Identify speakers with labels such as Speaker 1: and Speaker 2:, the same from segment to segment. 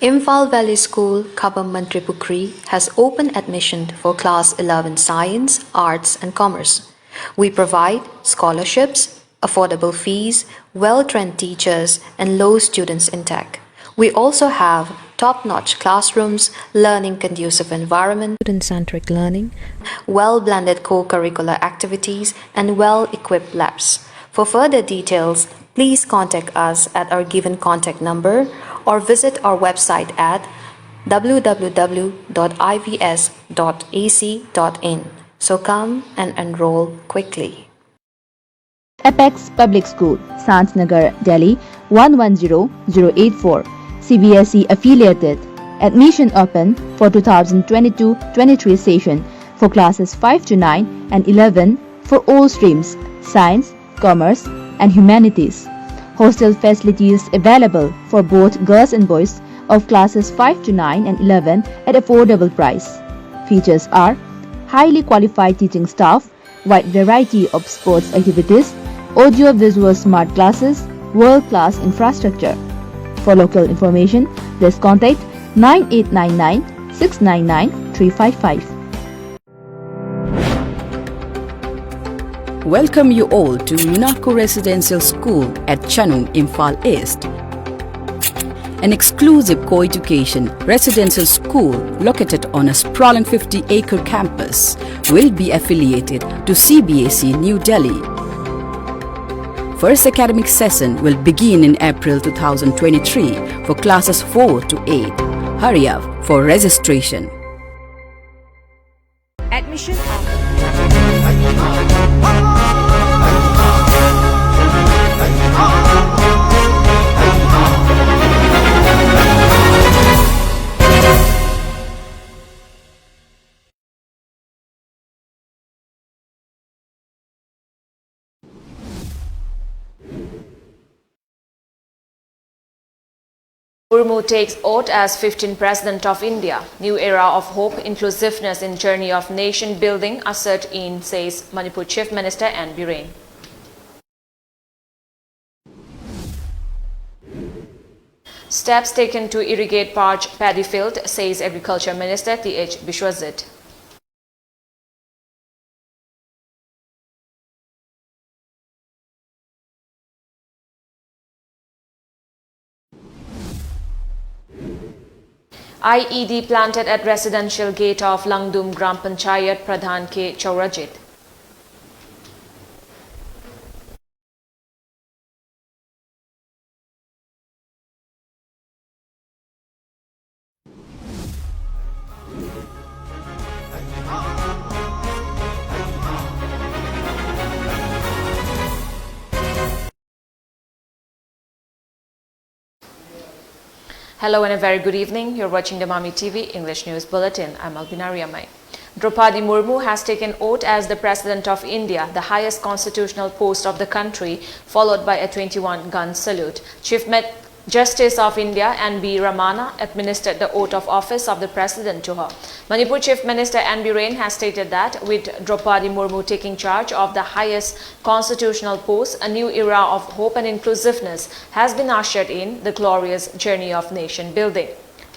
Speaker 1: Imphal Valley School, Khabam Mantripukri has open admission for Class 11 Science, Arts and Commerce. We provide scholarships, affordable fees, well-trained teachers and low students intake. We also have top-notch classrooms, learning conducive environment, student-centric learning, well-blended co-curricular activities and well-equipped labs. For further details, please contact us at our given contact number or visit our website at www.ivs.ac.in. So come and enroll quickly.
Speaker 2: Apex Public School, Santnagar, Delhi 110084, CBSE affiliated. Admission open for 2022-23 session for classes 5 to 9 and 11 for all streams, science, commerce and humanities. Hostel facilities available for both girls and boys of classes 5 to 9 and 11 at affordable price. Features are highly qualified teaching staff, wide variety of sports activities, audio-visual smart classes, world-class infrastructure. For local information, please contact 9899 699 355.
Speaker 3: Welcome you all to UNACO Residential School at Chanung, Imphal East. An exclusive co-education residential school located on a sprawling 50-acre campus will be affiliated to CBSE New Delhi. First academic session will begin in April 2023 for classes 4 to 8. Hurry up for registration.
Speaker 4: Admission open. Murmu takes oath as 15th President of India. New era of hope, inclusiveness in journey of nation building ushered in, says Manipur Chief Minister N. Biren. Steps taken to irrigate parched paddy field, says Agriculture Minister T.H. Bishwajit. IED planted at residential gate of Langdum Gram Panchayat Pradhan K. Chaurajit. Hello and a very good evening. You're watching the MAMI TV English News Bulletin. I'm ALBINA RIAMEI. Draupadi Murmu has taken oath as the President of India, the highest constitutional post of the country, followed by a 21-gun salute. Chief Justice of India N.B. Ramana administered the oath of office of the President to her. Manipur Chief Minister N. Biren has stated that with Draupadi Murmu taking charge of the highest constitutional post, a new era of hope and inclusiveness has been ushered in the glorious journey of nation building.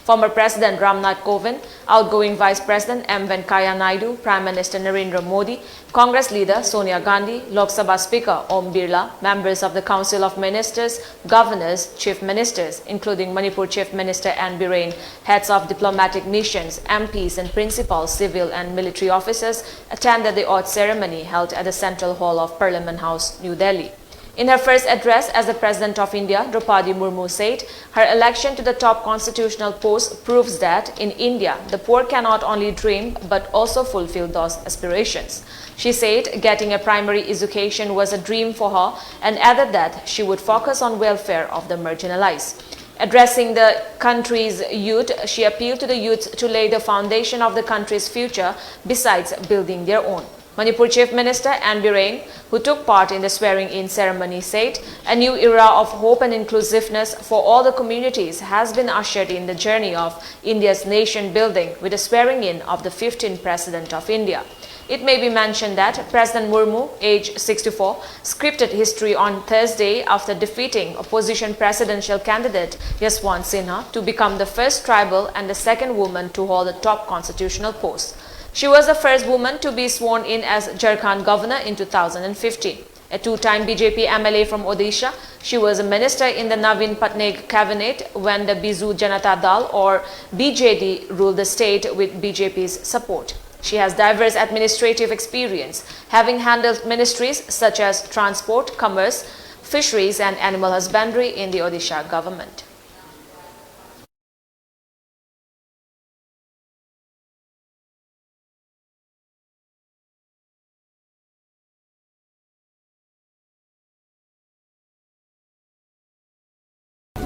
Speaker 4: Former President Ramnath Kovind, outgoing Vice President M. Venkaiah Naidu, Prime Minister Narendra Modi, Congress leader Sonia Gandhi, Lok Sabha Speaker Om Birla, members of the Council of Ministers, Governors, Chief Ministers, including Manipur Chief Minister N. Biren, heads of diplomatic missions, MPs and principal civil and military officers attended the oath ceremony held at the Central Hall of Parliament House, New Delhi. In her first address as the President of India, Draupadi Murmu said her election to the top constitutional post proves that in India, the poor cannot only dream but also fulfill those aspirations. She said getting a primary education was a dream for her and added that she would focus on welfare of the marginalized. Addressing the country's youth, she appealed to the youth to lay the foundation of the country's future besides building their own. Manipur Chief Minister N. Biren, who took part in the swearing-in ceremony, said a new era of hope and inclusiveness for all the communities has been ushered in the journey of India's nation building with the swearing-in of the 15th President of India. It may be mentioned that President Murmu, age 64, scripted history on Thursday after defeating opposition presidential candidate Yashwant Sinha to become the first tribal and the second woman to hold the top constitutional post. She was the first woman to be sworn in as Jharkhand governor in 2015. A two-time BJP MLA from Odisha, she was a minister in the Navin Patnaik cabinet when the Biju Janata Dal or BJD ruled the state with BJP's support. She has diverse administrative experience, having handled ministries such as transport, commerce, fisheries and animal husbandry in the Odisha government.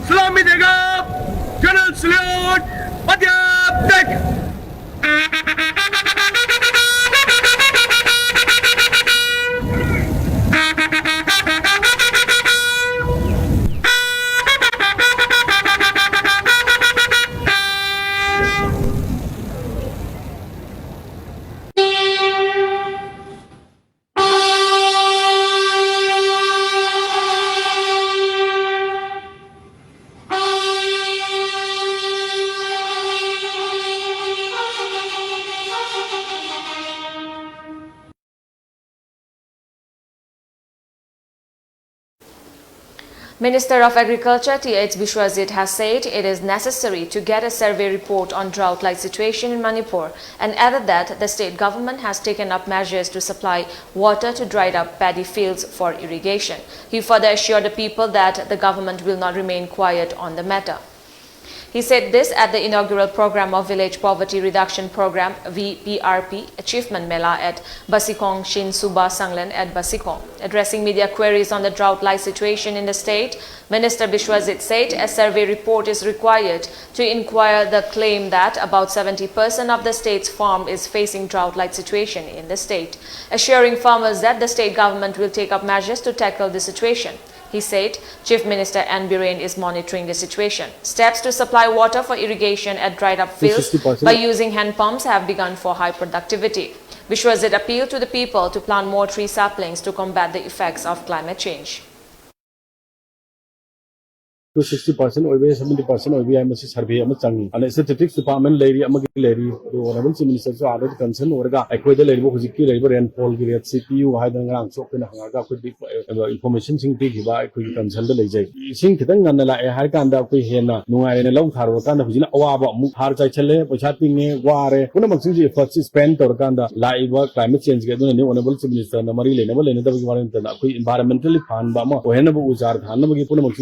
Speaker 5: सलामी देगा general salute अध्यापक
Speaker 4: Minister of Agriculture T.H. Bishwajit has said it is necessary to get a survey report on drought-like situation in Manipur and added that the state government has taken up measures to supply water to dried-up paddy fields for irrigation. He further assured the people that the government will not remain quiet on the matter. He said this at the inaugural program of Village Poverty Reduction Program VPRP Achievement Mela at Basikong Shin Suba Sanglen at Basikong. Addressing media queries on the drought-like situation in the state, Minister Bishwajit said a survey report is required to inquire the claim that about 70% of the state's farm is facing drought-like situation in the state, assuring farmers that the state government will take up measures to tackle the situation. He said Chief Minister N. Biren is monitoring the situation. Steps to supply water for irrigation at dried-up fields by using hand pumps have begun for high productivity. Bishwajit appealed to the people to plant more tree saplings to combat the effects of climate change.
Speaker 6: To 60% or 70% or we must survey a changi. And statistics department lady, a lady, the honorable minister added concern or a quite a labor who's a key labor and Paul Gilead CPU, hiding around so in a could be information sing big by quick consult the lady. Sing to them and a harkanda quihena, no I in a long harvatan of Awaba, Harcha Chele, Pochating, Ware, one of the efforts is spent or Kanda, live climate change, get a new honorable minister, the Marie Level, and the environmentally found Bama, or Hannibal Uzard, Hannibal Punamak.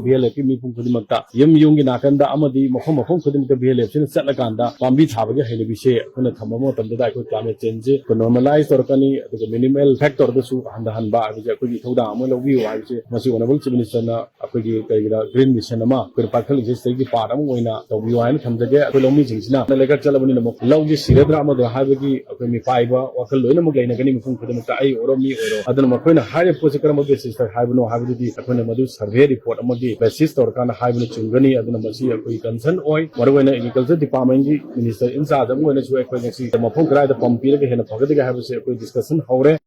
Speaker 6: BLF mi pung khudi makta yam yung nakanda amadi mokhom khudi makta BLF sin set lakanda pambi thabaga heli bise kuna thamamo tamda ko climate change ko normalize or kani to minimal factor da su handa hanba abija ko gi thoda amo lobi wa se masi honorable chief minister na apagi kaira green mission ama ko pakhal je sai gi part am oina to bi wa ni thamjage ko lomi jingsina na lekar chalabani na mo lawgi siredra ama do habagi ko mi paiba wakal loina mo laina gani mi pung khudi makta ai oro mi oro adana mo koina high post kram be sister habno habidi akona madu survey report amagi basis or kind of high chungani aduna masi akoi concern oi marwana agriculture department gi minister in charge am goina chu akoi ngasi mafong krai da pampir ge hena phagadi ga have se akoi discussion hore.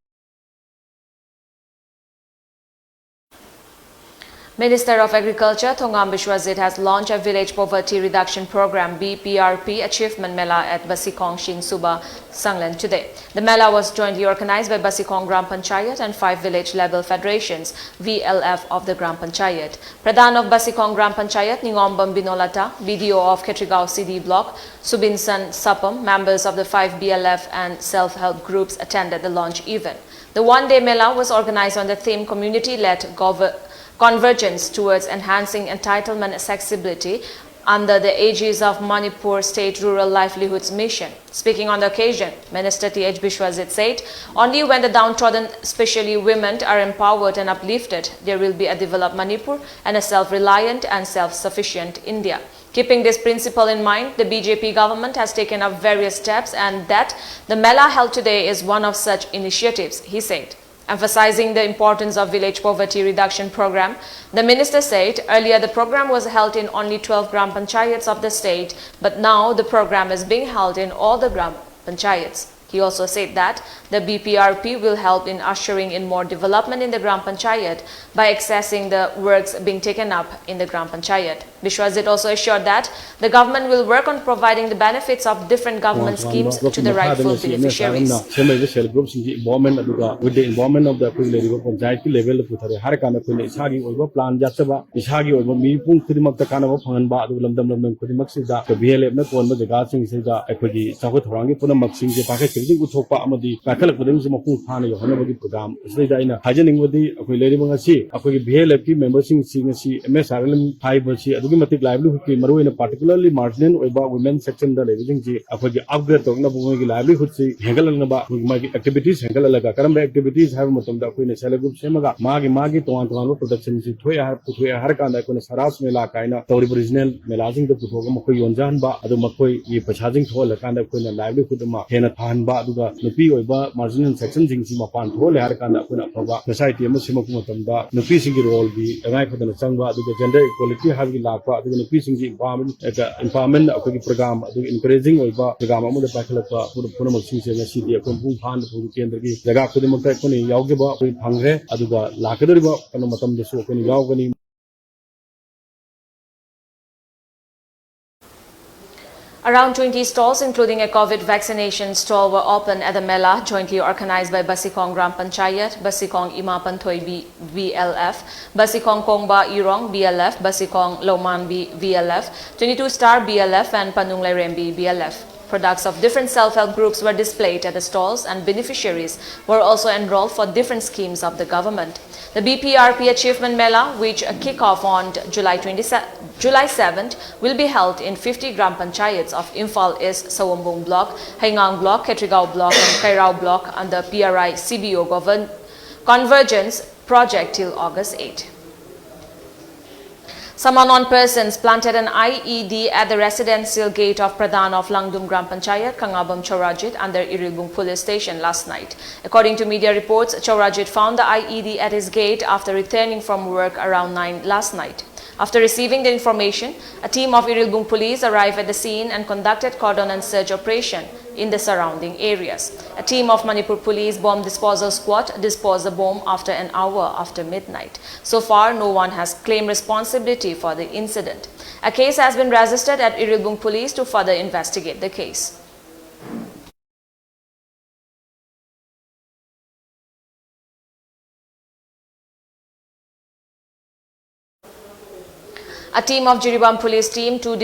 Speaker 4: Minister of Agriculture Thongam Bishwajit has launched a Village Poverty Reduction Program VPRP Achievement Mela at Basikong Shin Suba Sanglen today. The Mela was jointly organized by Basikong Gram Panchayat and 5 village level federations VLF of the Gram Panchayat. Pradhan of Basikong Gram Panchayat Ningombam Binolata, BDO of Ketrigao CD Block, Subinsan Sapam, members of the 5 BLF and self-help groups attended the launch event. The one-day Mela was organized on the theme Community-led Convergence towards enhancing entitlement accessibility under the aegis of Manipur State Rural Livelihoods Mission. Speaking on the occasion, Minister T.H. Bishwajit said, only when the downtrodden, especially women, are empowered and uplifted, there will be a developed Manipur and a self-reliant and self-sufficient India. Keeping this principle in mind, the BJP government has taken up various steps and that the Mela held today is one of such initiatives, he said. Emphasizing the importance of Village Poverty Reduction Program, the minister said earlier the program was held in only 12 Gram Panchayats of the state, but now the program is being held in all the Gram Panchayats. He also said that the BPRP will help in ushering in more development in the Gram Panchayat by accessing the works being taken up in the Gram Panchayat. Bishwajit also assured that the government will work on providing the benefits of different government schemes to the rightful beneficiaries.
Speaker 6: With the involvement of the Panchayat level, Harakana Isagi over plan Jasaba, Isagi over me, Punkimak Kanava Panba, Lamdam Kudimaxida, the VLM, the Gassing Sida, Equity, Savatangi, Punamaxing, the package, Utopa Amadi, Pakal Pudim Pani, Honorable program, Sida, Hajaning with the Lady Mangasi, Akui BLFP members in Sinasi, MSRLM, High Versi, Adumatic livelihood, Maru, particularly marginal about women's section, the living G, Akui upgrade of Nabu livelihood, Hengalaba, activities, Hengalaka, Karamba activities have Matumda Queen, Celebrate Semaga, Magi, Toan production, Toya, Putuya Harkana, Saras Mela, Kaina, Tori original, Melazing the Putoga, Yonjan Ba, Adumakoi, Pachazing Tola, kind of Queen, livelihood, Hena Tanba, Duga, Nupi, Oba, marginal sections in Simapan, Tola, Harkana, Kuna, society, Musimakumata, Nupi role, the American Sangba, the gender equality, having Lapa, the Nupi empowerment of the program, encouraging Oba, the Gamma, the Pakalapa, Punama City, a Kumpu Pan, Kendri, the Gakudimakoni, Yaugiba, Hungre, Aduga, Lakadriba, Panamatam, the Sokoni Yaugani.
Speaker 4: Around 20 stalls, including a COVID vaccination stall, were opened at the Mela, jointly organized by Basikong Gram Panchayat, Basikong Imapantoy BLF, Basikong Kongba Irong BLF, Basikong Loman BLF, 22 Star BLF, and Panunglay Rembi BLF. Products of different self-help groups were displayed at the stalls, and beneficiaries were also enrolled for different schemes of the government. The BPRP Achievement Mela, which kick off on July 7th, will be held in 50 Gram Panchayats of Imphal East, Sawambung Block, Haingang Block, Ketrigao Block, and Kairao Block under PRI CBO Convergence Project till August 8. Some unknown persons planted an IED at the residential gate of Pradhan of Langdum Gram Panchayat, Kangabam Chaurajit under Irilbung Police Station last night. According to media reports, Chaurajit found the IED at his gate after returning from work around 9 last night. After receiving the information, a team of Irilbung police arrived at the scene and conducted cordon and search operation in the surrounding areas. A team of Manipur Police Bomb Disposal Squad disposed the bomb after an hour after midnight. So far, no one has claimed responsibility for the incident. A case has been registered at Irilbung Police to further investigate the case. A team of Jiribam police team to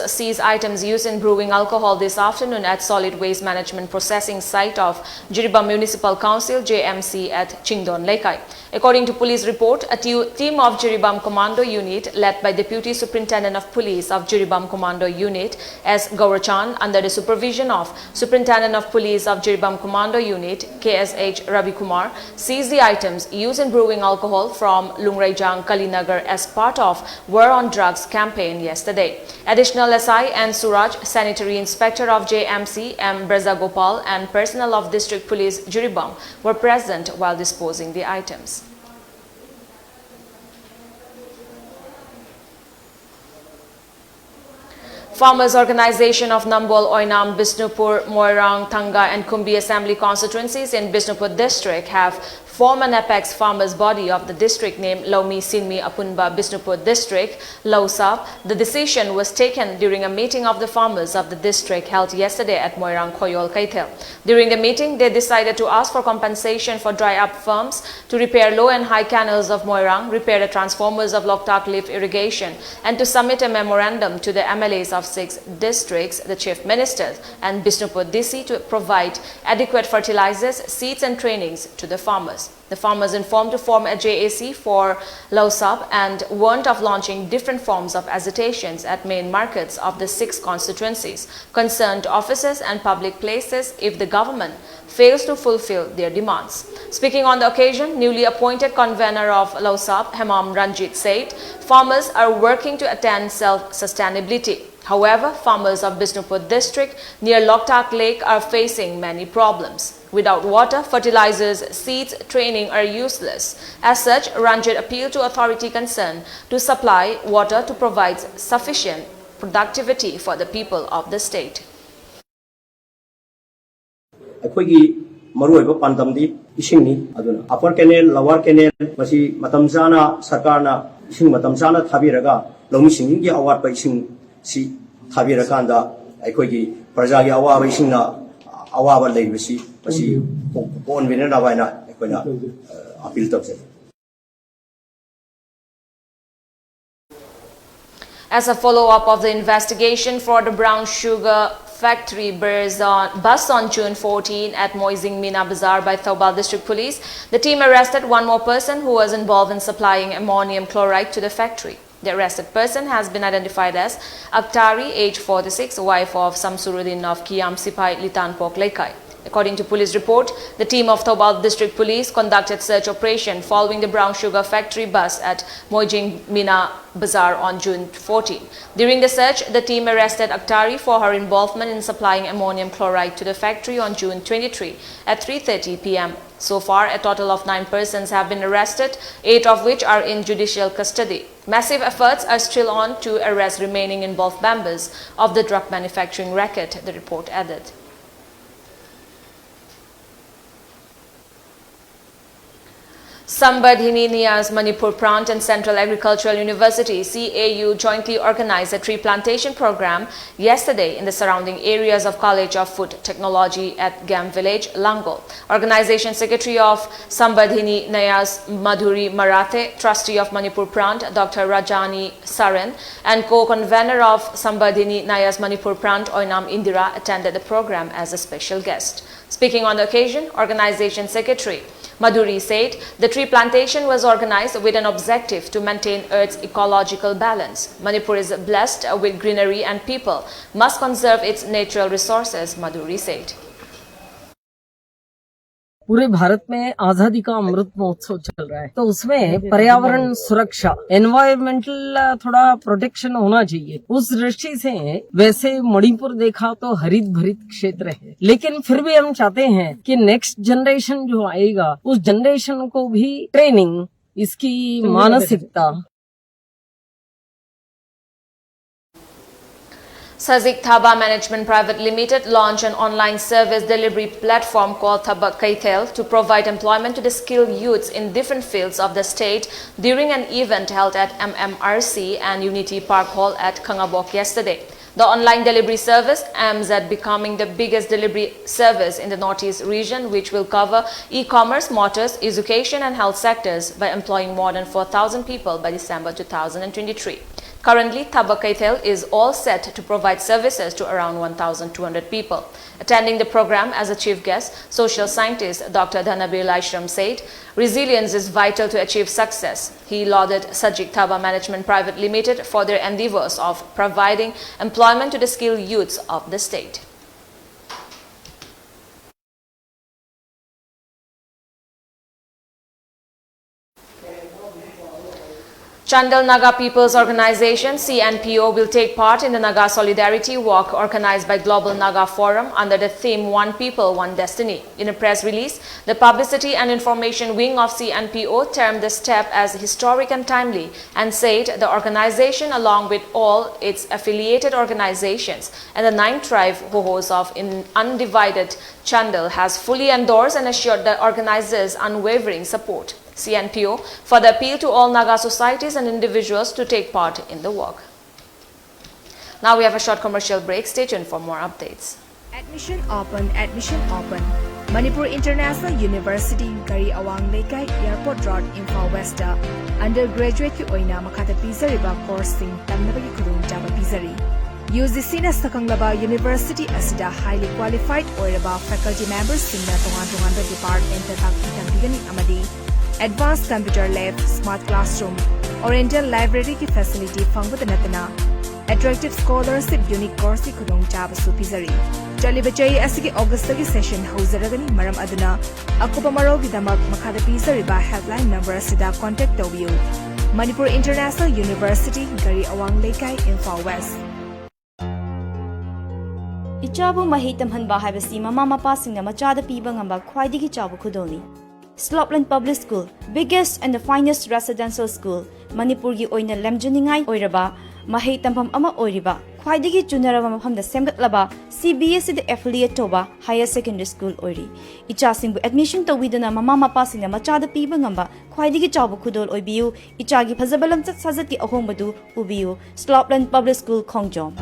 Speaker 4: seize items used in brewing alcohol this afternoon at solid waste management processing site of Jiribam Municipal Council JMC at Chingdon Lekai. According to police report, a team of Jiribam Commando Unit led by Deputy Superintendent of Police of Jiribam Commando Unit S. Gaurachan under the supervision of Superintendent of Police of Jiribam Commando Unit KSH Ravi Kumar seized the items used in brewing alcohol from Lungraijang Kalinagar as part of War on Drugs campaign yesterday. Additional SI and Suraj, Sanitary Inspector of JMC M. Brazagopal and personnel of District Police Jiribam were present while disposing the items. Farmers Organization of Nambol, Oinam, Bisnupur, Moirang, Tanga and Kumbi Assembly constituencies in Bisnupur district have formed an apex farmers body of the district named Laumi Sinmi Apunba Bisnupur district, Lausap. The decision was taken during a meeting of the farmers of the district held yesterday at Moirang Koyol Kaithel. During the meeting, they decided to ask for compensation for dry up farms, to repair low and high canals of Moirang, repair the transformers of Loktak lift irrigation, and to submit a memorandum to the MLAs of 6 districts, the chief ministers, and Bisnupur DC to provide adequate fertilizers, seeds and trainings to the farmers. The farmers informed to form a JAC for Lausap and warned of launching different forms of agitations at main markets of the 6 constituencies, concerned offices and public places if the government fails to fulfill their demands. Speaking on the occasion, newly appointed convener of Lausap, Hemam Ranjit said, farmers are working to attain self-sustainability. However, farmers of Bisnupur district near Loktak Lake are facing many problems. Without water, fertilizers, seeds, training are useless. As such, Ranjit appealed to authority concerned to supply water to provide sufficient productivity for the people of the state.
Speaker 7: ꯑꯩꯈꯣꯏꯒꯤ ꯃꯔꯨꯑꯣꯏꯕ ꯄꯥꯟꯗꯝꯗꯤ ꯏꯁꯤꯡꯅꯤ ꯑꯗꯨꯅ upper canal lower canal ꯃꯁꯤ ꯃꯇꯝ ꯆꯥꯅ ꯁꯔꯀꯥꯔꯅ ꯏꯁꯤꯡ ꯃꯇꯝ ꯆꯥꯅ ꯊꯥꯕꯤꯔꯒ ꯂꯧꯃꯤ ꯁꯤꯡꯒꯤ ꯑꯋꯥꯠꯄ ꯏꯁꯤꯡ ꯁꯤ ꯊꯥꯕꯤꯔꯀꯥꯟꯗ ꯑꯩꯈꯣꯏꯒꯤ ꯄ꯭ꯔꯖꯥꯒꯤ ꯑꯋꯥꯕ ꯏꯁꯤꯡꯅ ꯑꯋꯥꯕ ꯂꯩꯕꯁꯤ ꯃꯁꯤ ꯀꯣꯟꯕꯤꯅꯅꯕ ꯍꯥꯏꯅ ꯑꯩꯈꯣꯏꯅ ꯑꯄꯤꯜ ꯇꯧꯖꯩ.
Speaker 4: As a follow-up of the investigation for the brown sugar factory bust on June 14 at Moising Mina Bazaar by Thoubal District Police, the team arrested one more person who was involved in supplying ammonium chloride to the factory. The arrested person has been identified as Aktari, age 46, wife of Samsuruddin of Kiam Sipai Litanpok Lekai. According to police report, the team of Thoubal District Police conducted search operation following the brown sugar factory bust at Moijing Mina Bazaar on June 14. During the search, the team arrested Aktari for her involvement in supplying ammonium chloride to the factory on June 23 at 3:30 p.m. So far, a total of 9 persons have been arrested, 8 of which are in judicial custody. Massive efforts are still on to arrest remaining involved members of the drug manufacturing racket, the report added. Sambadhini Niyaz Manipur Prant and Central Agricultural University CAU jointly organized a tree plantation program yesterday in the surrounding areas of College of Food Technology at Gam Village, Langol. Organization Secretary of Sambadhini Niyaz Madhuri Marathe, Trustee of Manipur Prant Dr. Rajani Saran, and co-convener of Sambadhini Niyaz Manipur Prant Oinam Indira attended the program as a special guest. Speaking on the occasion, Organization Secretary Madhuri said the tree plantation was organized with an objective to maintain Earth's ecological balance. Manipur is blessed with greenery and people must conserve its natural resources, Madhuri said.
Speaker 8: पूरे भारत में आजादी का अमृत महोत्सव चल रहा है, तो उसमें पर्यावरण सुरक्षा, एनवायरमेंटल थोड़ा प्रोटेक्शन होना चाहिए. उस दृष्टि से वैसे मणिपुर देखा तो हरित भरित क्षेत्र है, लेकिन फिर भी हम चाहते हैं कि नेक्स्ट जनरेशन जो आएगा उस जनरेशन को भी ट्रेनिंग, इसकी मानसिकता.
Speaker 4: Sazik Thaba Management Private Limited launched an online service delivery platform called Thaba Kaitel to provide employment to the skilled youths in different fields of the state during an event held at MMRC and Unity Park Hall at Kangabok yesterday. The online delivery service aims at becoming the biggest delivery service in the Northeast region, which will cover e-commerce, motors, education and health sectors by employing more than 4,000 people by December 2023. Currently, Thaba Kaitel is all set to provide services to around 1,200 people. Attending the program as a chief guest, social scientist Dr. Dhanabir Laishram said, resilience is vital to achieve success. He lauded Sazik Thaba Management Private Limited for their endeavors of providing employment to the skilled youths of the state. Chandal Naga People's Organization CNPO will take part in the Naga Solidarity Walk organized by Global Naga Forum under the theme One People, One Destiny. In a press release, the Publicity and Information Wing of CNPO termed the step as historic and timely and said the organization, along with all its affiliated organizations and the 9 tribe Hohos of undivided Chandal, has fully endorsed and assured the organizers' unwavering support. CNPO further appealed to all Naga societies and individuals to take part in the work. Now we have a short commercial break. Stay tuned for more updates.
Speaker 9: Admission open, admission open. Manipur International University, Gari Awang Lekai, Airport Road, Imphal West, undergraduate ki oina makata pizariba course sing tamnabagi kudung jaba pizari. UGC na sakanglaba University asida highly qualified oiraba faculty members singna tongan department takti tambigani amadi advanced computer lab, smart classroom, oriental library ki facility fangbat natana attractive scholarship unique course ki khudong chaba su pizari. Chalibachai asigi August ki session hozaragani maram aduna akupa maro ki damak makhada pizariba helpline number asida contact tawbiu. Manipur International University, Gari Awang Lekai, Imphal West.
Speaker 10: Ichabu mahi tamhanba haibasi mama mapa singna machada piba ngamba khwaidigi chabu khudoni. Slopland Public School, biggest and the finest residential school, Manipur gi oina lemjuningai oiraba mahei tampam ama oiriba khwaidagi chunaraba mafamda semgatlaba CBSE the affiliate toba higher secondary school oiri icha singbu admission tawidana mama mapa singa machada piba ngamba khwaidagi chabu khudol oibiu ichagi phajabalam chat sajati ahombadu ubiu Slopland Public School Khongjom.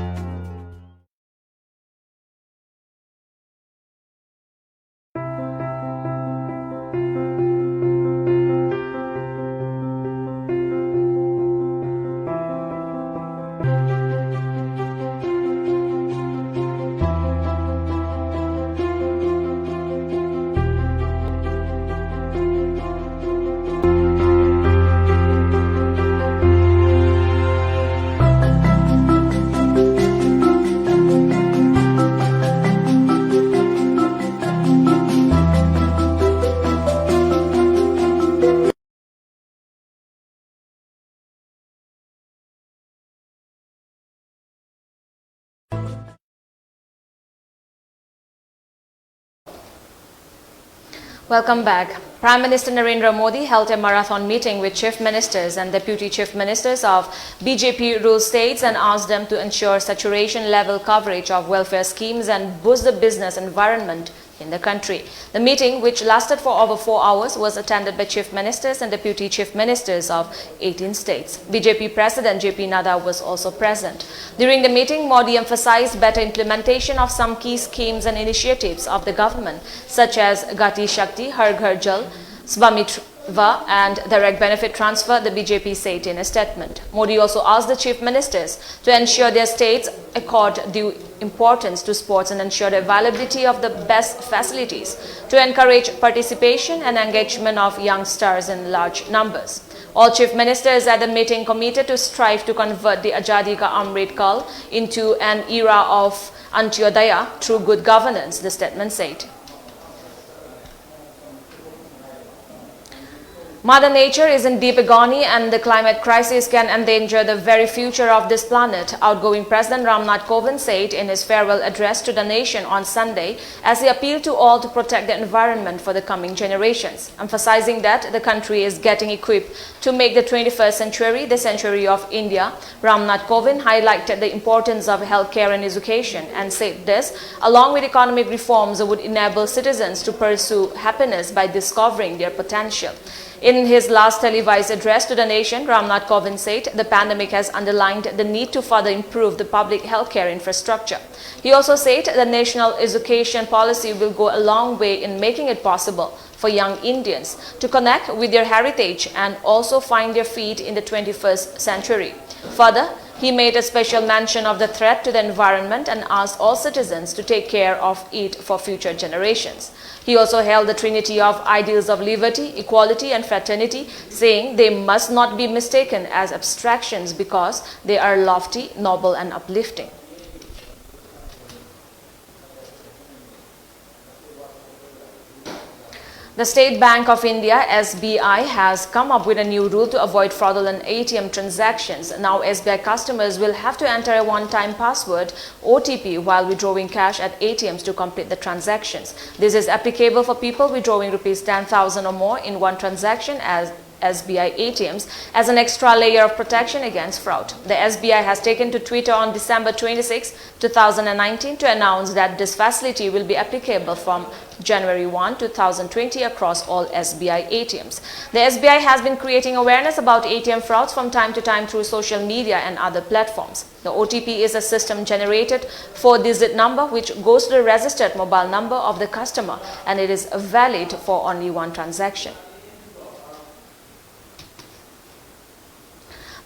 Speaker 4: Welcome back. Prime Minister Narendra Modi held a marathon meeting with chief ministers and deputy chief ministers of BJP ruled states and asked them to ensure saturation level coverage of welfare schemes and boost the business environment in the country. The meeting, which lasted for over 4 hours, was attended by chief ministers and deputy chief ministers of 18 states. BJP President JP Nadda was also present. During the meeting, Modi emphasized better implementation of some key schemes and initiatives of the government, such as Gati Shakti, Har Ghar Jal, Swamitva and direct benefit transfer, the BJP said in a statement. Modi also asked the chief ministers to ensure their states accord due importance to sports and ensure the availability of the best facilities to encourage participation and engagement of young stars in large numbers. All chief ministers at the meeting committed to strive to convert the Azadi Ka Amrit Kal into an era of Antyodaya through good governance, the statement said. Mother Nature is in deep agony and the climate crisis can endanger the very future of this planet, outgoing President Ramnath Kovind said in his farewell address to the nation on Sunday as he appealed to all to protect the environment for the coming generations, emphasizing that the country is getting equipped to make the 21st century the century of India. Ramnath Kovind highlighted the importance of healthcare and education and said this, along with economic reforms, would enable citizens to pursue happiness by discovering their potential. In his last televised address to the nation, Ramnath Kovind said the pandemic has underlined the need to further improve the public healthcare infrastructure. He also said the national education policy will go a long way in making it possible for young Indians to connect with their heritage and also find their feet in the 21st century. Further, he made a special mention of the threat to the environment and asked all citizens to take care of it for future generations. He also held the trinity of ideals of liberty, equality and fraternity, saying they must not be mistaken as abstractions because they are lofty, noble and uplifting. The State Bank of India, SBI, has come up with a new rule to avoid fraudulent ATM transactions. Now, SBI customers will have to enter a one-time password, OTP, while withdrawing cash at ATMs to complete the transactions. This is applicable for people withdrawing Rs 10,000 or more in one transaction as SBI ATMs as an extra layer of protection against fraud. The SBI has taken to Twitter on December 26, 2019 to announce that this facility will be applicable from January 1, 2020 across all SBI ATMs. The SBI has been creating awareness about ATM frauds from time to time through social media and other platforms. The OTP is a system-generated 4-digit number which goes to the registered mobile number of the customer and it is valid for only one transaction.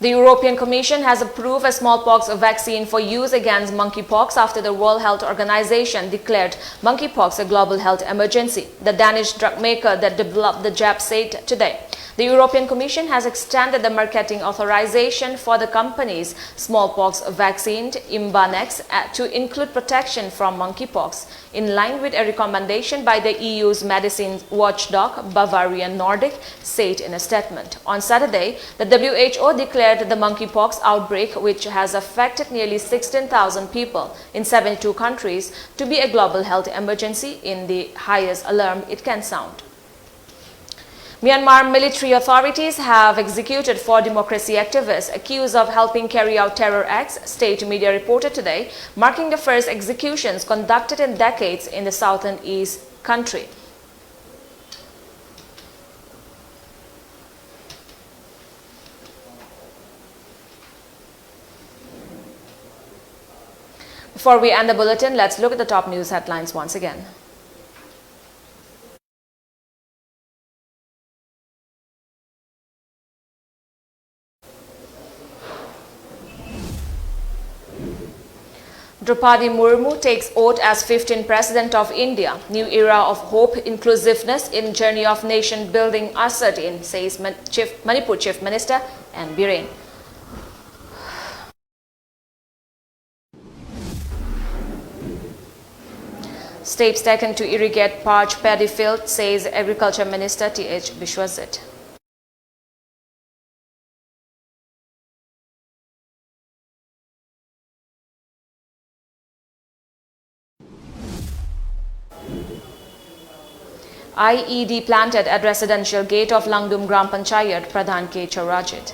Speaker 4: The European Commission has approved a smallpox vaccine for use against monkeypox after the World Health Organization declared monkeypox a global health emergency. The Danish drug maker that developed the jab said today. The European Commission has extended the marketing authorization for the company's smallpox vaccine Imvanex to include protection from monkeypox, in line with a recommendation by the EU's medicine watchdog Bavarian Nordic, said in a statement. On Saturday, the WHO declared the monkeypox outbreak, which has affected nearly 16,000 people in 72 countries, to be a global health emergency in the highest alarm it can sound. Myanmar military authorities have executed 4 democracy activists accused of helping carry out terror acts, state media reported today, marking the first executions conducted in decades in the southern east country. Before we end the bulletin, let's look at the top news headlines once again. Draupadi Murmu takes oath as 15th President of India. New era of hope, inclusiveness in journey of nation building ushered in, says Manipur Chief Minister N. Biren. Steps taken to irrigate parched paddy field, says Agriculture Minister T.H. Bishwajit. IED planted at residential gate of Langdum Gram Panchayat, Pradhan K. Chaurajit.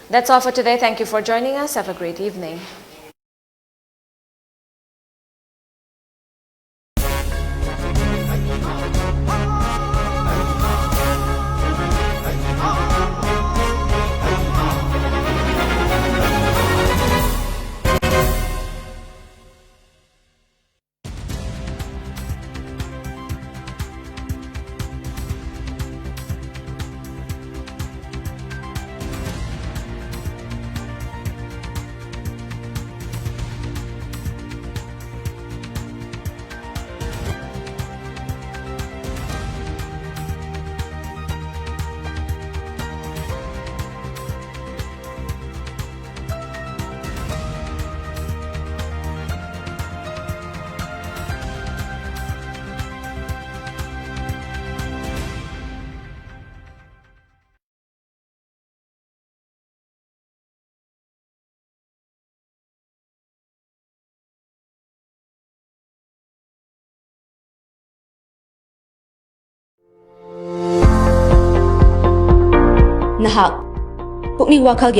Speaker 4: That's all for today. Thank you for joining us. Have a great evening.
Speaker 10: Nahak, pukning wakal gi